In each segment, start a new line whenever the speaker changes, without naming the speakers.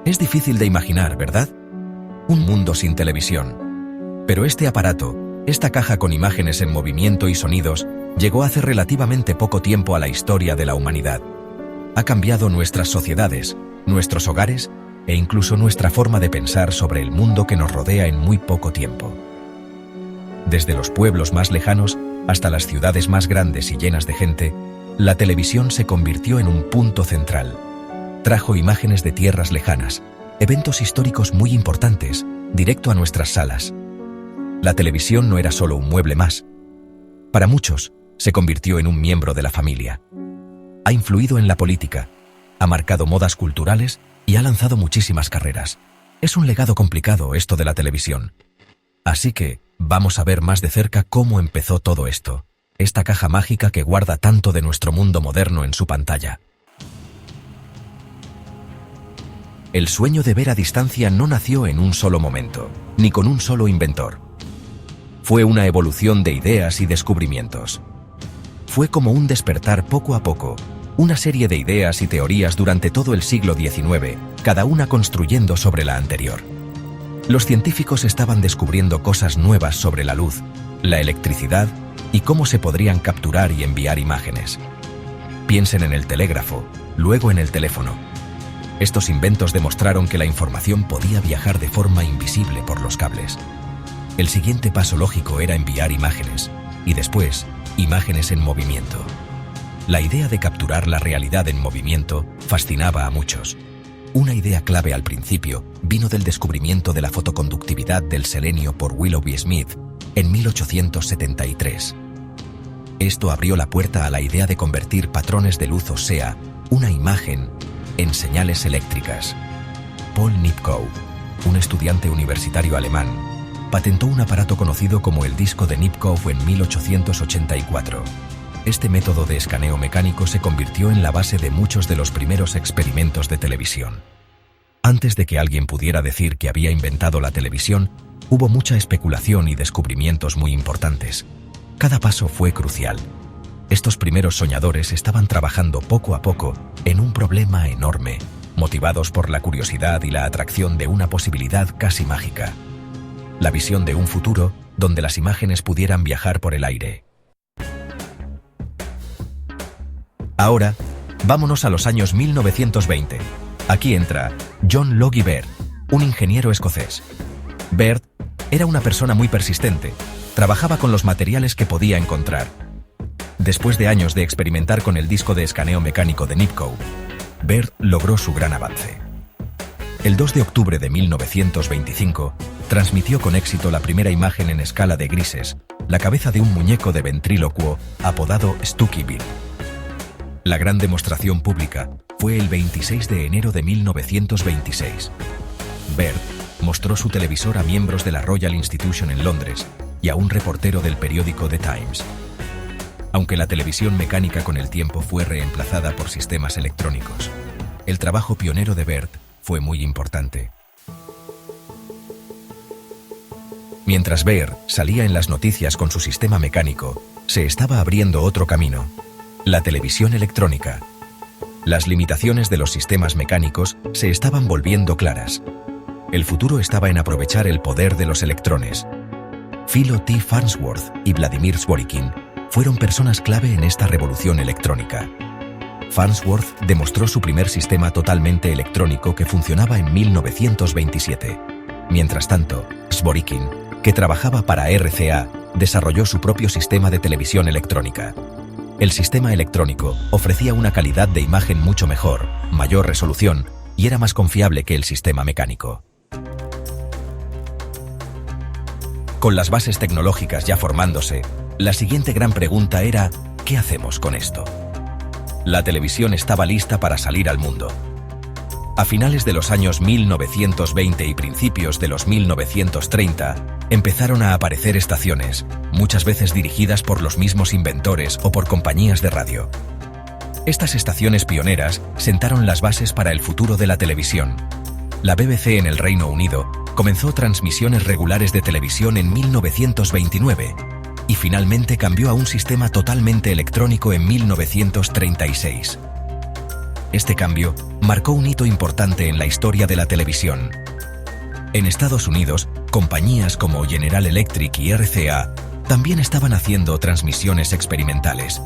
Es difícil de imaginar, ¿verdad? Un mundo sin televisión. Pero este aparato, esta caja con imágenes en movimiento y sonidos, llegó hace relativamente poco tiempo a la historia de la humanidad. Ha cambiado nuestras sociedades, nuestros hogares e incluso nuestra forma de pensar sobre el mundo que nos rodea en muy poco tiempo. Desde los pueblos más lejanos hasta las ciudades más grandes y llenas de gente, la televisión se convirtió en un punto central. Trajo imágenes de tierras lejanas, eventos históricos muy importantes, directo a nuestras salas. La televisión no era solo un mueble más. Para muchos, se convirtió en un miembro de la familia. Ha influido en la política, ha marcado modas culturales y ha lanzado muchísimas carreras. Es un legado complicado esto de la televisión. Así que, vamos a ver más de cerca cómo empezó todo esto. Esta caja mágica que guarda tanto de nuestro mundo moderno en su pantalla. El sueño de ver a distancia no nació en un solo momento, ni con un solo inventor. Fue una evolución de ideas y descubrimientos. Fue como un despertar poco a poco, una serie de ideas y teorías durante todo el siglo XIX, cada una construyendo sobre la anterior. Los científicos estaban descubriendo cosas nuevas sobre la luz, la electricidad y cómo se podrían capturar y enviar imágenes. Piensen en el telégrafo, luego en el teléfono. Estos inventos demostraron que la información podía viajar de forma invisible por los cables. El siguiente paso lógico era enviar imágenes, y después, imágenes en movimiento. La idea de capturar la realidad en movimiento fascinaba a muchos. Una idea clave al principio vino del descubrimiento de la fotoconductividad del selenio por Willoughby Smith en 1873. Esto abrió la puerta a la idea de convertir patrones de luz, o sea, una imagen, en señales eléctricas. Paul Nipkow, un estudiante universitario alemán, patentó un aparato conocido como el disco de Nipkow en 1884. Este método de escaneo mecánico se convirtió en la base de muchos de los primeros experimentos de televisión. Antes de que alguien pudiera decir que había inventado la televisión, hubo mucha especulación y descubrimientos muy importantes. Cada paso fue crucial. Estos primeros soñadores estaban trabajando poco a poco en un problema enorme, motivados por la curiosidad y la atracción de una posibilidad casi mágica. La visión de un futuro donde las imágenes pudieran viajar por el aire. Ahora, vámonos a los años 1920. Aquí entra John Logie Baird, un ingeniero escocés. Baird era una persona muy persistente. Trabajaba con los materiales que podía encontrar. Después de años de experimentar con el disco de escaneo mecánico de Nipkow, Baird logró su gran avance. El 2 de octubre de 1925, transmitió con éxito la primera imagen en escala de grises, la cabeza de un muñeco de ventrílocuo apodado Stucky Bill. La gran demostración pública fue el 26 de enero de 1926. Baird mostró su televisor a miembros de la Royal Institution en Londres y a un reportero del periódico The Times. Aunque la televisión mecánica con el tiempo fue reemplazada por sistemas electrónicos, el trabajo pionero de Baird fue muy importante. Mientras Baird salía en las noticias con su sistema mecánico, se estaba abriendo otro camino: la televisión electrónica. Las limitaciones de los sistemas mecánicos se estaban volviendo claras. El futuro estaba en aprovechar el poder de los electrones. Philo T. Farnsworth y Vladimir Zworykin fueron personas clave en esta revolución electrónica. Farnsworth demostró su primer sistema totalmente electrónico que funcionaba en 1927. Mientras tanto, Zworykin, que trabajaba para RCA, desarrolló su propio sistema de televisión electrónica. El sistema electrónico ofrecía una calidad de imagen mucho mejor, mayor resolución y era más confiable que el sistema mecánico. Con las bases tecnológicas ya formándose, la siguiente gran pregunta era: ¿qué hacemos con esto? La televisión estaba lista para salir al mundo. A finales de los años 1920 y principios de los 1930, empezaron a aparecer estaciones, muchas veces dirigidas por los mismos inventores o por compañías de radio. Estas estaciones pioneras sentaron las bases para el futuro de la televisión. La BBC en el Reino Unido comenzó transmisiones regulares de televisión en 1929 y finalmente cambió a un sistema totalmente electrónico en 1936. Este cambio marcó un hito importante en la historia de la televisión. En Estados Unidos, compañías como General Electric y RCA también estaban haciendo transmisiones experimentales.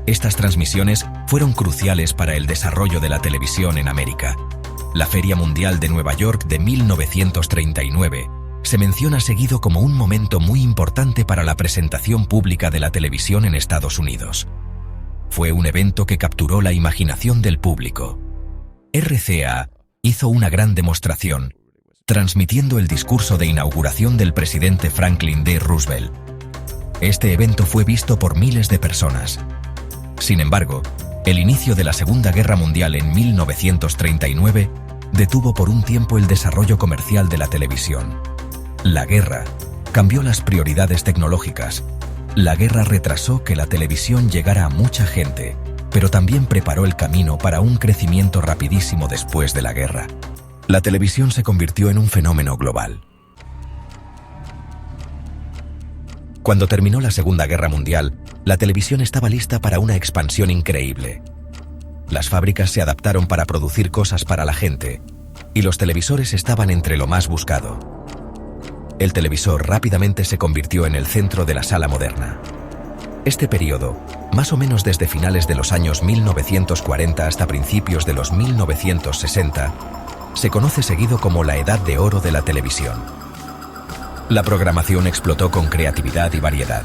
Estas transmisiones fueron cruciales para el desarrollo de la televisión en América. La Feria Mundial de Nueva York de 1939 se menciona seguido como un momento muy importante para la presentación pública de la televisión en Estados Unidos. Fue un evento que capturó la imaginación del público. RCA hizo una gran demostración, transmitiendo el discurso de inauguración del presidente Franklin D. Roosevelt. Este evento fue visto por miles de personas. Sin embargo, el inicio de la Segunda Guerra Mundial en 1939 detuvo por un tiempo el desarrollo comercial de la televisión. La guerra cambió las prioridades tecnológicas. La guerra retrasó que la televisión llegara a mucha gente, pero también preparó el camino para un crecimiento rapidísimo después de la guerra. La televisión se convirtió en un fenómeno global. Cuando terminó la Segunda Guerra Mundial, la televisión estaba lista para una expansión increíble. Las fábricas se adaptaron para producir cosas para la gente, y los televisores estaban entre lo más buscado. El televisor rápidamente se convirtió en el centro de la sala moderna. Este periodo, más o menos desde finales de los años 1940 hasta principios de los 1960, se conoce seguido como la Edad de Oro de la televisión. La programación explotó con creatividad y variedad.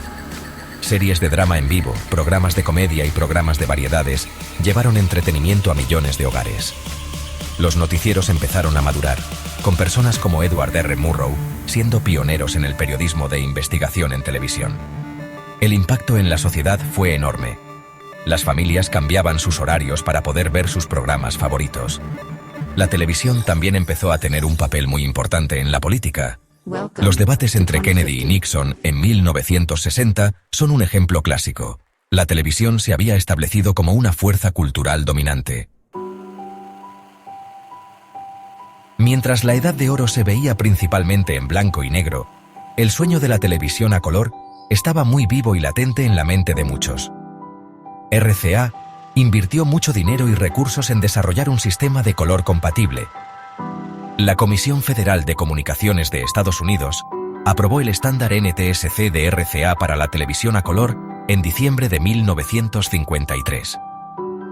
Series de drama en vivo, programas de comedia y programas de variedades llevaron entretenimiento a millones de hogares. Los noticieros empezaron a madurar, con personas como Edward R. Murrow siendo pioneros en el periodismo de investigación en televisión. El impacto en la sociedad fue enorme. Las familias cambiaban sus horarios para poder ver sus programas favoritos. La televisión también empezó a tener un papel muy importante en la política. Los debates entre Kennedy y Nixon en 1960 son un ejemplo clásico. La televisión se había establecido como una fuerza cultural dominante. Mientras la Edad de Oro se veía principalmente en blanco y negro, el sueño de la televisión a color estaba muy vivo y latente en la mente de muchos. RCA invirtió mucho dinero y recursos en desarrollar un sistema de color compatible. La Comisión Federal de Comunicaciones de Estados Unidos aprobó el estándar NTSC de RCA para la televisión a color en diciembre de 1953.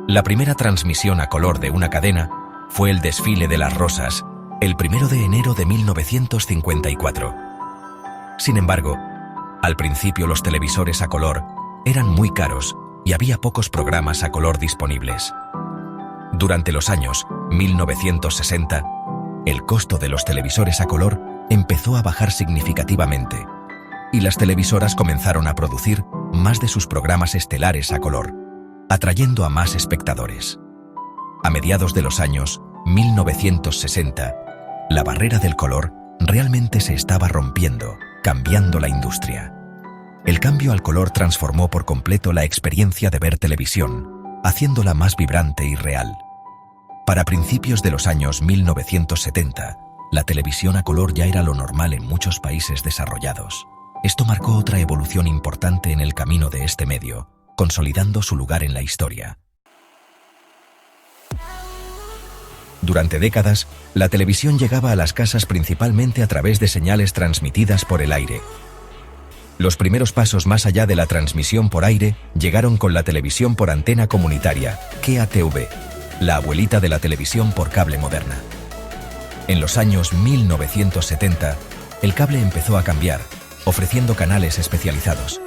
La primera transmisión a color de una cadena fue el Desfile de las Rosas, el 1 de enero de 1954. Sin embargo, al principio los televisores a color eran muy caros y había pocos programas a color disponibles. Durante los años 1960, el costo de los televisores a color empezó a bajar significativamente y las televisoras comenzaron a producir más de sus programas estelares a color, atrayendo a más espectadores. A mediados de los años 1960, la barrera del color realmente se estaba rompiendo, cambiando la industria. El cambio al color transformó por completo la experiencia de ver televisión, haciéndola más vibrante y real. Para principios de los años 1970, la televisión a color ya era lo normal en muchos países desarrollados. Esto marcó otra evolución importante en el camino de este medio, consolidando su lugar en la historia. Durante décadas, la televisión llegaba a las casas principalmente a través de señales transmitidas por el aire. Los primeros pasos más allá de la transmisión por aire llegaron con la televisión por antena comunitaria, KATV, la abuelita de la televisión por cable moderna. En los años 1970, el cable empezó a cambiar, ofreciendo canales especializados.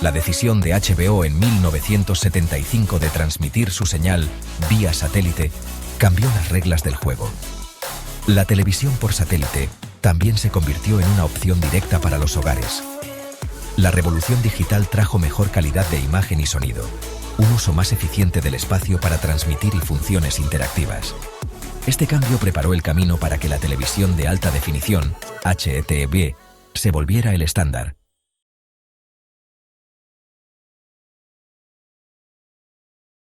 La decisión de HBO en 1975 de transmitir su señal vía satélite cambió las reglas del juego. La televisión por satélite también se convirtió en una opción directa para los hogares. La revolución digital trajo mejor calidad de imagen y sonido, un uso más eficiente del espacio para transmitir y funciones interactivas. Este cambio preparó el camino para que la televisión de alta definición, HDTV, se volviera el estándar.